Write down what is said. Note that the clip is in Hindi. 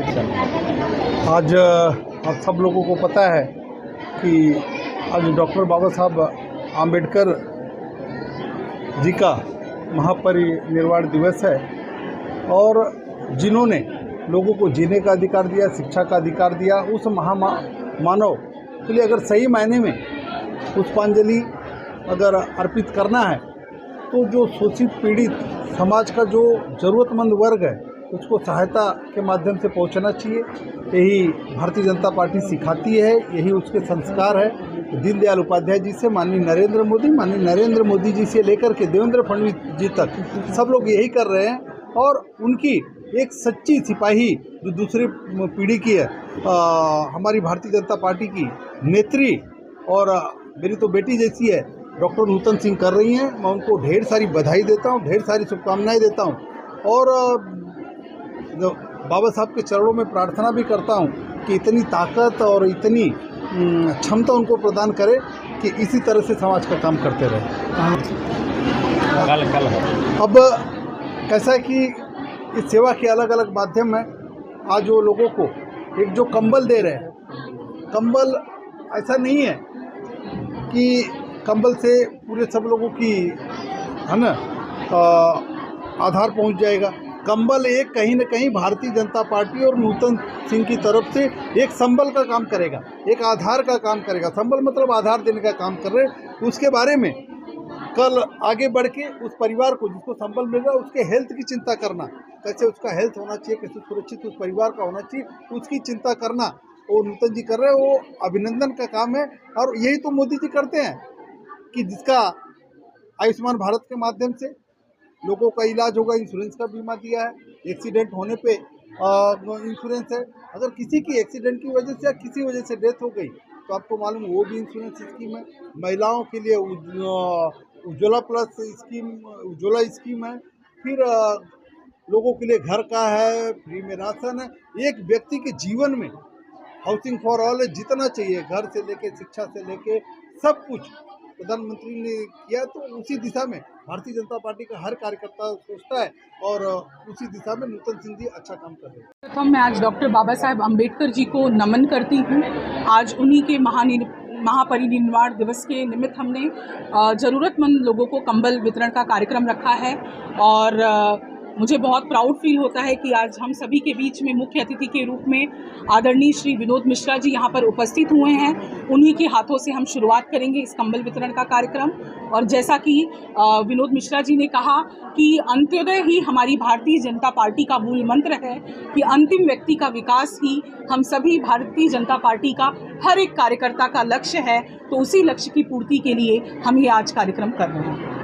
आज आप सब लोगों को पता है कि आज डॉक्टर बाबा साहब आम्बेडकर जी का महापरिनिर्वाण दिवस है और जिन्होंने लोगों को जीने का अधिकार दिया, शिक्षा का अधिकार दिया, उस महामानव के लिए अगर सही मायने में पुष्पांजलि अगर अर्पित करना है तो जो शोषित पीड़ित समाज का जो ज़रूरतमंद वर्ग है उसको सहायता के माध्यम से पहुंचना चाहिए। यही भारतीय जनता पार्टी सिखाती है, यही उसके संस्कार है। दीनदयाल उपाध्याय जी से माननीय नरेंद्र मोदी जी से लेकर के देवेंद्र फडणवीस जी तक सब लोग यही कर रहे हैं और उनकी एक सच्ची सिपाही जो दूसरी पीढ़ी की है हमारी भारतीय जनता पार्टी की नेत्री और मेरी तो बेटी जैसी है डॉक्टर नूतन सिंह कर रही हैं। मैं उनको ढेर सारी बधाई देता हूँ, ढेर सारी शुभकामनाएं देता हूँ और बाबा साहब के चरणों में प्रार्थना भी करता हूँ कि इतनी ताकत और इतनी क्षमता उनको प्रदान करे कि इसी तरह से समाज का काम करते रहे। अब कैसा है कि इस सेवा के अलग अलग माध्यम है। आज वो लोगों को एक जो कंबल दे रहे हैं, कंबल ऐसा नहीं है कि कंबल से पूरे सब लोगों की है ना आधार पहुंच जाएगा। कंबल एक कहीं न कहीं भारतीय जनता पार्टी और नूतन सिंह की तरफ से एक संबल का काम करेगा, एक आधार का काम करेगा। संबल मतलब आधार देने का काम कर रहे हैं। उसके बारे में कल आगे बढ़ के उस परिवार को जिसको संबल मिल रहा है उसके हेल्थ की चिंता करना, कैसे उसका हेल्थ होना चाहिए, कैसे सुरक्षित उस परिवार का होना चाहिए, उसकी चिंता करना वो नूतन जी कर रहे हैं। वो अभिनंदन का काम है और यही तो मोदी जी करते हैं कि जिसका आयुष्मान भारत के माध्यम से लोगों का इलाज होगा, इंश्योरेंस का बीमा दिया है, एक्सीडेंट होने पे इंश्योरेंस है। अगर किसी की एक्सीडेंट की वजह से या किसी वजह से डेथ हो गई तो आपको मालूम वो भी इंश्योरेंस स्कीम है। महिलाओं के लिए Ujjwala plus scheme, Ujjwala scheme है। फिर लोगों के लिए घर का है, फ्री में राशन है। एक व्यक्ति के जीवन में हाउसिंग फॉर ऑल जितना चाहिए, घर से लेके शिक्षा से लेके सब कुछ प्रधानमंत्री ने किया। तो उसी दिशा में भारतीय जनता पार्टी का हर कार्यकर्ता सोचता है और उसी दिशा में नूतन सिंह जी अच्छा काम कर रहे हैं। प्रथम मैं आज डॉक्टर बाबा साहेब अम्बेडकर जी को नमन करती हूँ। आज उन्हीं के महापरिनिर्वाण दिवस के निमित्त हमने ज़रूरतमंद लोगों को कंबल वितरण का कार्यक्रम रखा है और मुझे बहुत प्राउड फील होता है कि आज हम सभी के बीच में मुख्य अतिथि के रूप में आदरणीय श्री विनोद मिश्रा जी यहाँ पर उपस्थित हुए हैं। उन्हीं के हाथों से हम शुरुआत करेंगे इस कंबल वितरण का कार्यक्रम। और जैसा कि विनोद मिश्रा जी ने कहा कि अंत्योदय ही हमारी भारतीय जनता पार्टी का मूल मंत्र है कि अंतिम व्यक्ति का विकास ही हम सभी भारतीय जनता पार्टी का हर एक कार्यकर्ता का लक्ष्य है। तो उसी लक्ष्य की पूर्ति के लिए हम ये आज कार्यक्रम कर रहे हैं।